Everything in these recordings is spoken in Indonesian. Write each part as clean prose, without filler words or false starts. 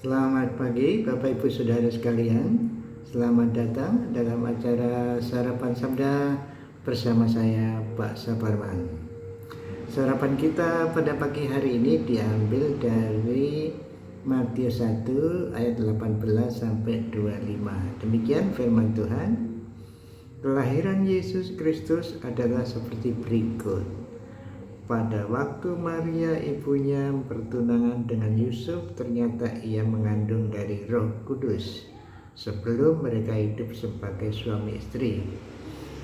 Selamat pagi Bapak Ibu Saudara sekalian. Selamat datang dalam acara Sarapan Sabda bersama saya Pak Saparman. Sarapan kita pada pagi hari ini diambil dari Matius 1 ayat 18 sampai 25. Demikian firman Tuhan. Kelahiran Yesus Kristus adalah seperti berikut. Pada waktu Maria ibunya bertunangan dengan Yusuf, ternyata ia mengandung dari Roh Kudus sebelum mereka hidup sebagai suami istri.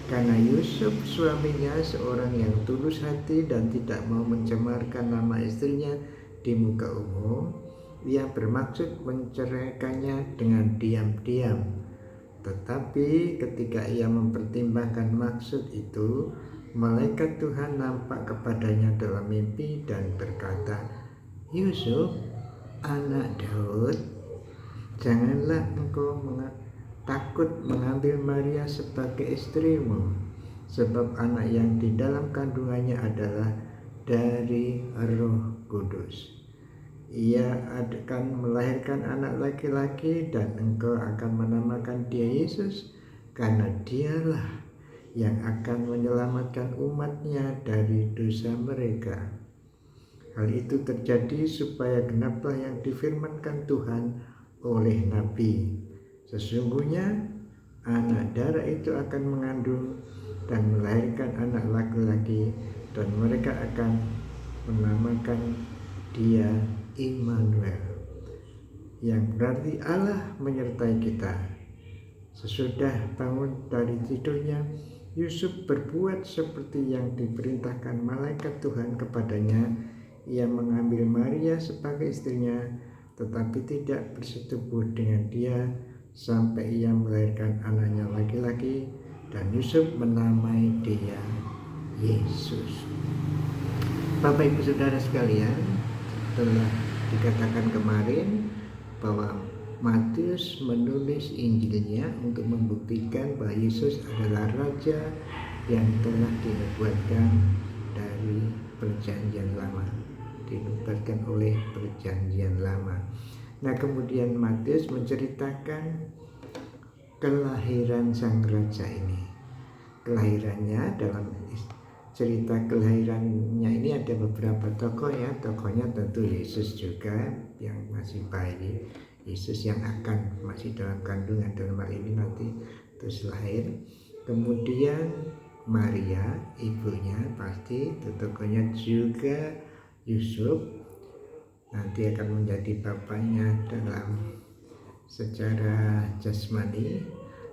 Karena Yusuf suaminya seorang yang tulus hati dan tidak mau mencemarkan nama istrinya di muka umum, ia bermaksud menceraikannya dengan diam-diam. Tetapi ketika ia mempertimbangkan maksud itu, malaikat Tuhan nampak kepadanya dalam mimpi dan berkata, "Yusuf, anak Daud, janganlah engkau takut mengambil Maria sebagai istrimu, sebab anak yang di dalam kandungannya adalah dari Roh Kudus. Ia akan melahirkan anak laki-laki dan engkau akan menamakan dia Yesus, karena dialah yang akan menyelamatkan umatnya dari dosa mereka." Hal itu terjadi supaya genaplah yang difirmankan Tuhan oleh Nabi, "Sesungguhnya anak darah itu akan mengandung dan melahirkan anak laki-laki, dan mereka akan menamakan dia Immanuel," yang berarti Allah menyertai kita. Sesudah bangun dari tidurnya, Yusuf berbuat seperti yang diperintahkan malaikat Tuhan kepadanya. Ia mengambil Maria sebagai istrinya, tetapi tidak bersetubuh dengan dia sampai ia melahirkan anaknya laki-laki, dan Yusuf menamai dia Yesus. Bapak Ibu Saudara sekalian, telah dikatakan kemarin bahwa Matius menulis Injilnya untuk membuktikan bahwa Yesus adalah Raja yang telah dinubuatkan dari Perjanjian Lama, dinubuatkan oleh Perjanjian Lama. Nah, kemudian Matius menceritakan kelahiran sang Raja ini. Kelahirannya, dalam cerita kelahirannya ini ada beberapa tokoh ya. Tokohnya tentu Yesus juga yang masih bayi, Yesus yang akan masih dalam kandungan dalam hal ini nanti terus lahir. Kemudian Maria ibunya, pasti itu tokohnya juga Yusuf, nanti akan menjadi bapaknya dalam secara jasmani.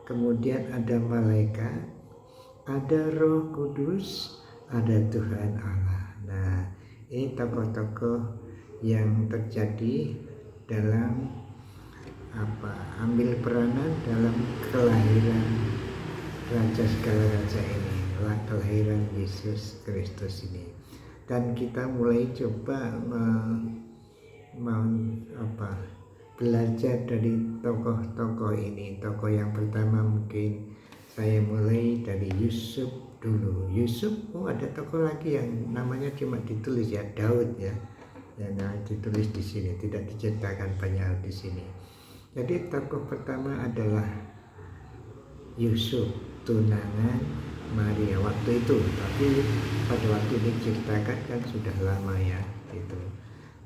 Kemudian ada malaikat, ada Roh Kudus, ada Tuhan Allah. Nah, ini tokoh-tokoh yang terjadi dalam ambil peranan dalam kelahiran Raja segala Raja ini, kelahiran Yesus Kristus ini. Dan kita mulai coba belajar dari tokoh-tokoh ini. Tokoh yang pertama mungkin saya mulai dari Yusuf dulu. Yusuf, ada tokoh lagi yang namanya cuma ditulis ya, Daud ya. Yang ditulis di sini, tidak diceritakan banyak hal di sini. Jadi tokoh pertama adalah Yusuf, tunangan Maria waktu itu. Tapi pada waktu ini diceritakan kan sudah lama ya, gitu.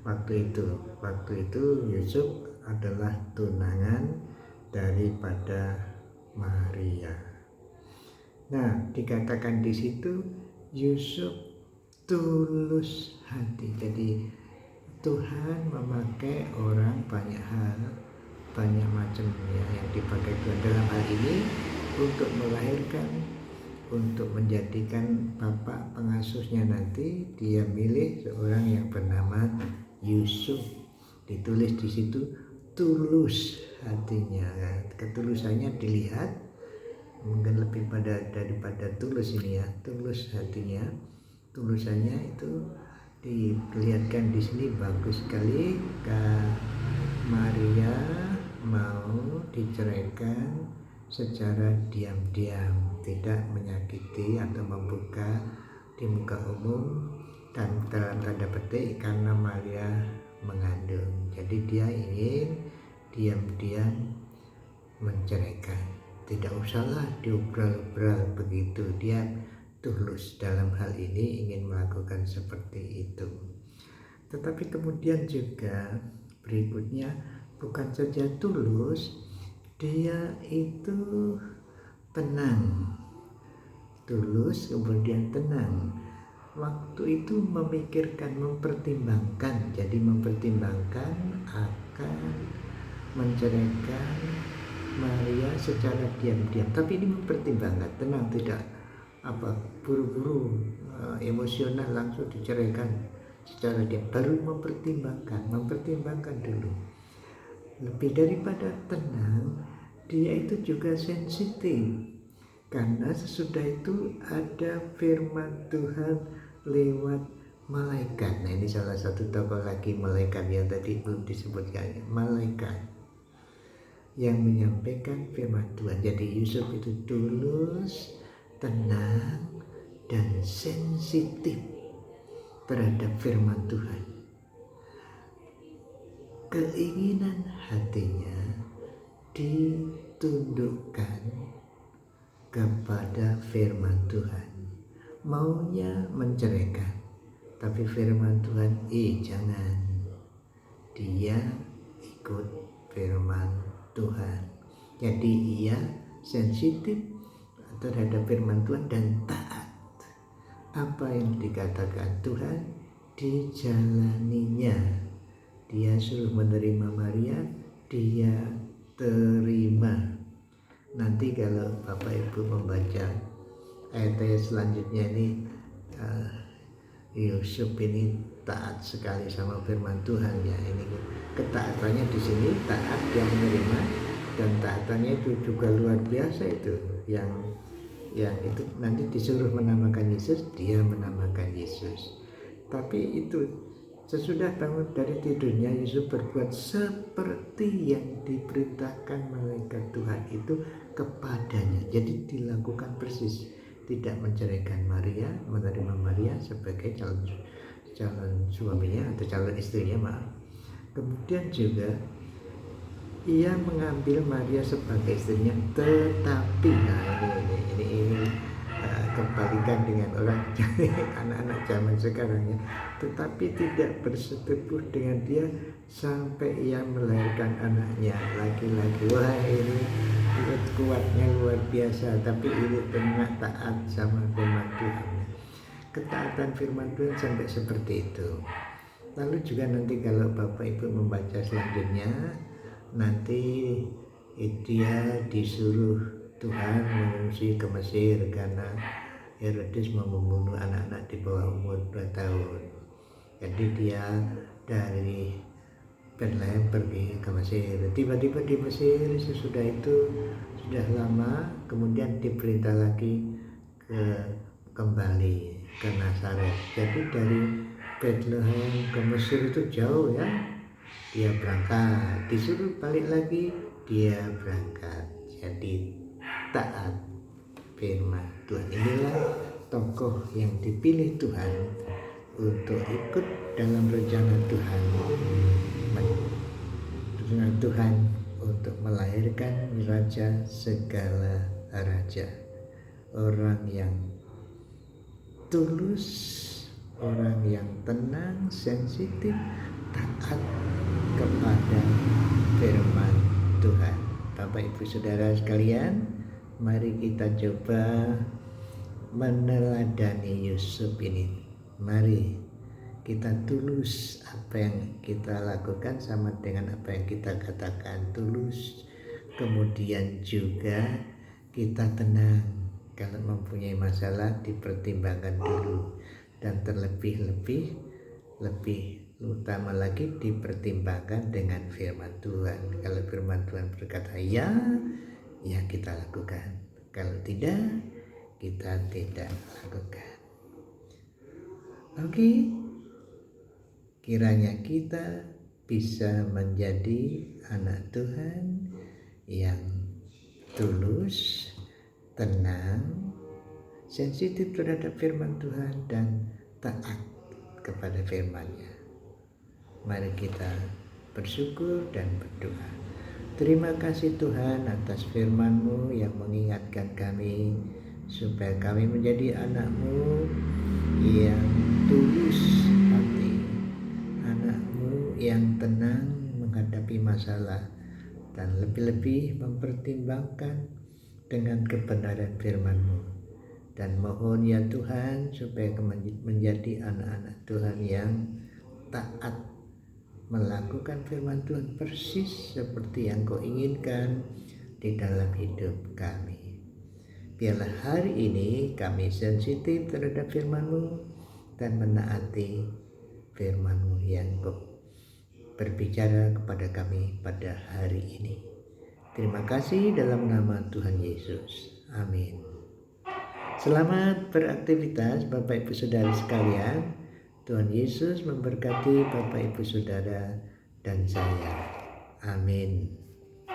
Waktu itu Yusuf adalah tunangan daripada Maria. Nah, dikatakan di situ Yusuf tulus hati. Jadi Tuhan memakai orang banyak hal, banyak macam ya, yang dipakai Tuhan dalam hal ini untuk melahirkan, untuk menjadikan bapak pengasuhnya nanti. Dia milih seorang yang bernama Yusuf. Ditulis di situ tulus hatinya. Ketulusannya dilihat, mungkin lebih daripada tulus ini ya, tulus hatinya. Tulusannya itu dilihatkan di sini bagus sekali. Maria mau diceraikan secara diam-diam, tidak menyakiti atau membuka di muka umum, dan dalam tanda petik karena Maria mengandung. Jadi dia ingin diam-diam menceraikan. Tidak usahlah diobral-obral begitu, dia tulus dalam hal ini ingin melakukan seperti itu. Tetapi kemudian juga berikutnya bukan saja tulus, dia itu tenang. Tulus kemudian tenang. Waktu itu memikirkan, mempertimbangkan. Jadi mempertimbangkan akan menceraikan Maria secara diam-diam. Tapi ini mempertimbangkan, tenang, tidak buru-buru emosional langsung diceraikan secara diam. Baru mempertimbangkan dulu. Lebih daripada tenang, dia itu juga sensitif. Karena sesudah itu ada firman Tuhan lewat malaikat. Nah, ini salah satu tokoh lagi malaikat yang tadi belum disebutkan. Malaikat yang menyampaikan firman Tuhan. Jadi Yusuf itu tulus, tenang, dan sensitif terhadap firman Tuhan. Keinginan hatinya ditundukkan kepada firman Tuhan. Maunya menceraikan, tapi firman Tuhan, jangan. Dia ikut firman Tuhan. Jadi ia sensitif terhadap firman Tuhan dan taat. Apa yang dikatakan Tuhan dijalaninya. Dia suruh menerima Maria, dia terima. Nanti kalau Bapak Ibu membaca ayat-ayat selanjutnya ini, Yusuf ini taat sekali sama firman Tuhan ya. Ini ketaatannya di sini, taat, dia menerima, dan taatannya itu juga luar biasa itu. Yang itu nanti disuruh menamakan Yesus, dia menamakan Yesus. Tapi itu sesudah bangun dari tidurnya, Yusuf berbuat seperti yang diperintahkan malaikat Tuhan itu kepadanya. Jadi dilakukan persis, tidak menceraikan Maria, menerima Maria sebagai calon suaminya atau calon istrinya, Kemudian juga ia mengambil Maria sebagai istrinya, tetapi ini kebalikan dengan anak-anak zaman sekarang ya. Tetapi tidak berseteruh dengan dia sampai ia melahirkan anaknya laki-laki. Wah, ini kuatnya luar biasa. Tapi ini tengah taat sama firman Tuhan. Ketaatan firman Tuhan sampai seperti itu. Lalu juga nanti kalau Bapak Ibu membaca selanjutnya, nanti dia disuruh Tuhan mengungsi ke Mesir karena Herodes mau membunuh anak-anak di bawah umur 2 tahun. Jadi dia dari Bethlehem pergi ke Mesir. Tiba-tiba di Mesir sesudah itu sudah lama, kemudian diperintah lagi kembali ke Nazaret. Jadi dari Bethlehem ke Mesir itu jauh ya. Dia berangkat, disuruh balik lagi, dia berangkat. Jadi taat firman Tuhan. Inilah tokoh yang dipilih Tuhan untuk ikut dalam rencana Tuhan. Rencana Tuhan untuk melahirkan raja segala raja. Orang yang tulus, orang yang tenang, sensitif, taat kepada firman Tuhan. Bapak Ibu Saudara sekalian, mari kita coba meneladani Yusuf ini. Mari kita tulus, apa yang kita lakukan sama dengan apa yang kita katakan, tulus. Kemudian juga kita tenang, kalau mempunyai masalah dipertimbangkan dulu, dan terlebih utama lagi dipertimbangkan dengan firman Tuhan. Kalau firman Tuhan berkata ya kita lakukan. Kalau tidak, kita tidak lakukan. Oke, kiranya kita bisa menjadi anak Tuhan yang tulus, tenang, sensitif terhadap firman Tuhan, dan taat kepada firman-Nya. Mari kita bersyukur dan berdoa. Terima kasih Tuhan atas firman-Mu yang mengingatkan kami supaya kami menjadi anak-Mu yang tulus hati, anak-Mu yang tenang menghadapi masalah, dan lebih-lebih mempertimbangkan dengan kebenaran firman-Mu. Dan mohon ya Tuhan supaya kami menjadi anak-anak Tuhan yang taat melakukan firman Tuhan persis seperti yang Kau inginkan di dalam hidup kami. Biarlah hari ini kami sensitif terhadap firman-Mu dan menaati firman-Mu yang Kau berbicara kepada kami pada hari ini. Terima kasih dalam nama Tuhan Yesus. Amin. Selamat beraktivitas Bapak Ibu Saudara sekalian. Tuhan Yesus memberkati Bapak Ibu Saudara dan saya. Amin.